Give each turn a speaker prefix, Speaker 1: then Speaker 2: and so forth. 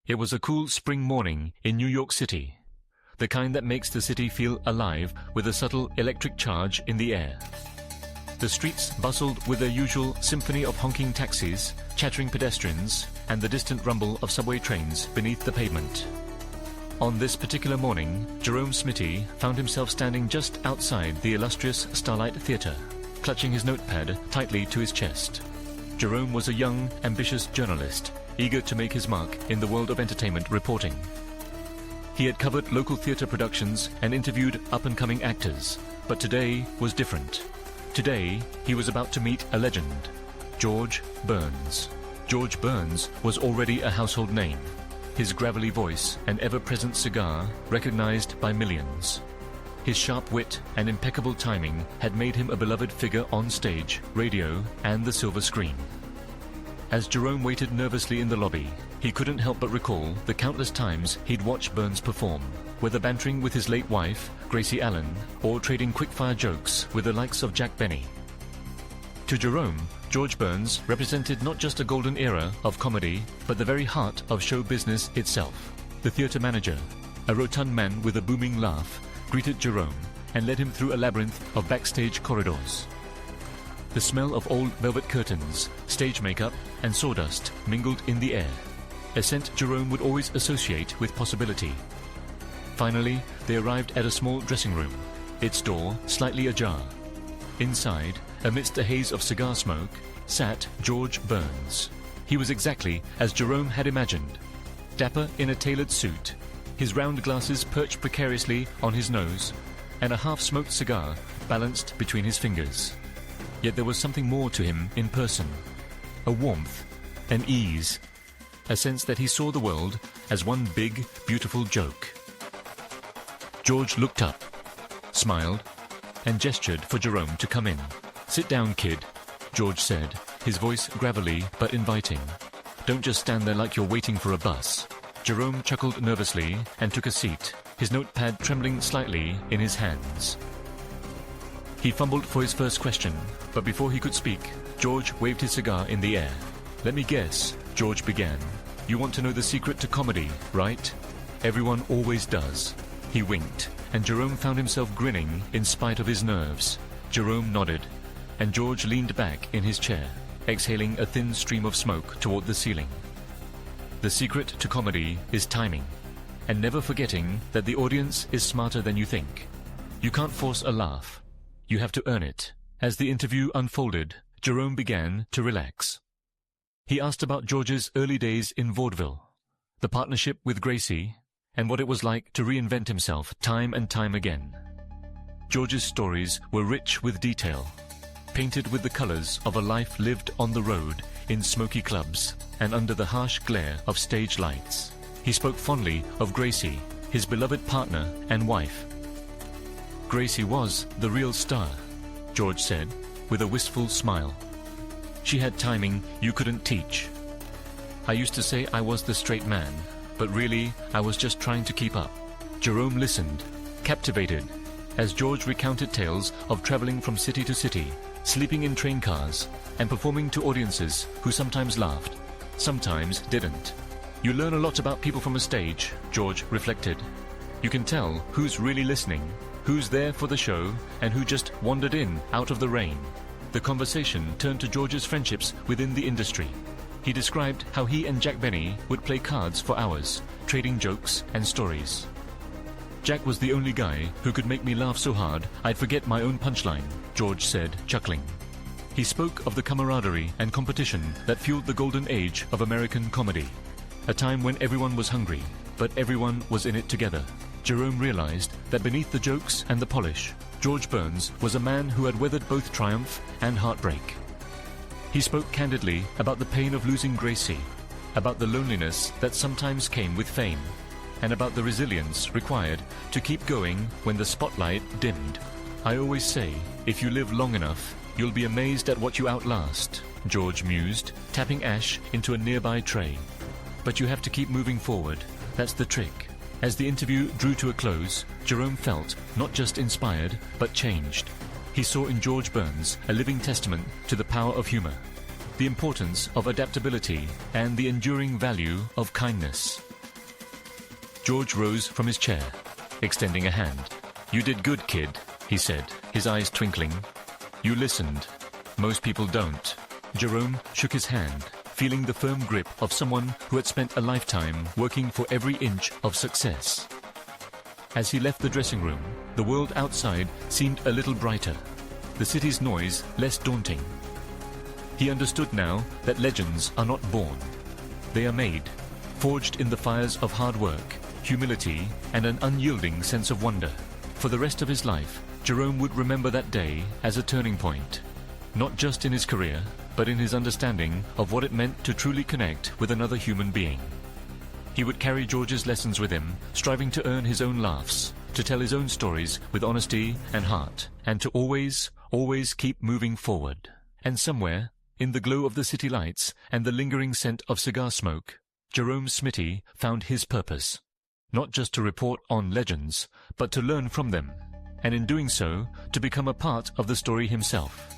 Speaker 1: It was a cool spring morning in New York City, the kind that makes the city feel alive with a subtle electric charge in the air. The streets bustled with their usual symphony of honking taxis, chattering pedestrians, and the distant rumble of subway trains beneath the pavement. On this particular morning, Jerome Smitty found himself standing just outside the illustrious Starlight Theatre, clutching his notepad tightly to his chest. Jerome was a young, ambitious journalist, eager to make his mark in the world of entertainment reporting. He had covered local theatre productions and interviewed up-and-coming actors, but today was different. Today, he was about to meet a legend, George Burns. George Burns was already a household name, his gravelly voice and ever-present cigar recognized by millions. His sharp wit and impeccable timing had made him a beloved figure on stage, radio, and the silver screen. As Jerome waited nervously in the lobby, he couldn't help but recall the countless times he'd watched Burns perform, whether bantering with his late wife, Gracie Allen, or trading quick-fire jokes with the likes of Jack Benny. To Jerome, George Burns represented not just a golden era of comedy, but the very heart of show business itself. The theatre manager, a rotund man with a booming laugh, greeted Jerome and led him through a labyrinth of backstage corridors. The smell of old velvet curtains, stage makeup, and sawdust mingled in the air, a scent Jerome would always associate with possibility. Finally, they arrived at a small dressing room, its door slightly ajar. Inside, amidst a haze of cigar smoke, sat George Burns. He was exactly as Jerome had imagined, dapper in a tailored suit, his round glasses perched precariously on his nose, and a half-smoked cigar balanced between his fingers. Yet there was something more to him in person, a warmth, an ease, a sense that he saw the world as one big, beautiful joke. George looked up, smiled, and gestured for Jerome to come in. "Sit down, kid," George said, his voice gravelly but inviting. "Don't just stand there like you're waiting for a bus." Jerome chuckled nervously and took a seat, his notepad trembling slightly in his hands. He fumbled for his first question, but before he could speak, George waved his cigar in the air. "Let me guess," George began. "You want to know the secret to comedy, right? Everyone always does." He winked, and Jerome found himself grinning in spite of his nerves. Jerome nodded, and George leaned back in his chair, exhaling a thin stream of smoke toward the ceiling. The secret to comedy is timing, and never forgetting that the audience is smarter than you think. You can't force a laugh. You have to earn it. As the interview unfolded, Jerome began to relax. He asked about George's early days in vaudeville, the partnership with Gracie, and what it was like to reinvent himself time and time again. George's stories were rich with detail, painted with the colors of a life lived on the road in smoky clubs and under the harsh glare of stage lights. He spoke fondly of Gracie, his beloved partner and wife. "Gracie was the real star," George said, with a wistful smile. "She had timing you couldn't teach. I used to say I was the straight man, but really I was just trying to keep up." Jerome listened, captivated, as George recounted tales of traveling from city to city, sleeping in train cars, and performing to audiences who sometimes laughed, sometimes didn't. "You learn a lot about people from a stage," George reflected. "You can tell who's really listening, who's there for the show, and who just wandered in out of the rain." The conversation turned to George's friendships within the industry. He described how he and Jack Benny would play cards for hours, trading jokes and stories. "Jack was the only guy who could make me laugh so hard I'd forget my own punchline," George said, chuckling. He spoke of the camaraderie and competition that fueled the golden age of American comedy, a time when everyone was hungry, but everyone was in it together. Jerome realized that beneath the jokes and the polish, George Burns was a man who had weathered both triumph and heartbreak. He spoke candidly about the pain of losing Gracie, about the loneliness that sometimes came with fame, and about the resilience required to keep going when the spotlight dimmed. "I always say, if you live long enough, you'll be amazed at what you outlast," George mused, tapping ash into a nearby tray. "But you have to keep moving forward. That's the trick." As the interview drew to a close, Jerome felt not just inspired, but changed. He saw in George Burns a living testament to the power of humor, the importance of adaptability, and the enduring value of kindness. George rose from his chair, extending a hand. "You did good, kid," he said, his eyes twinkling. "You listened. Most people don't." Jerome shook his hand, feeling the firm grip of someone who had spent a lifetime working for every inch of success. As he left the dressing room, the world outside seemed a little brighter, the city's noise less daunting. He understood now that legends are not born. They are made, forged in the fires of hard work, humility, and an unyielding sense of wonder. For the rest of his life, Jerome would remember that day as a turning point, not just in his career, but in his understanding of what it meant to truly connect with another human being. He would carry George's lessons with him, striving to earn his own laughs, to tell his own stories with honesty and heart, and to always, always keep moving forward. And somewhere, in the glow of the city lights and the lingering scent of cigar smoke, Jerome Smitty found his purpose. Not just to report on legends, but to learn from them, and in doing so, to become a part of the story himself.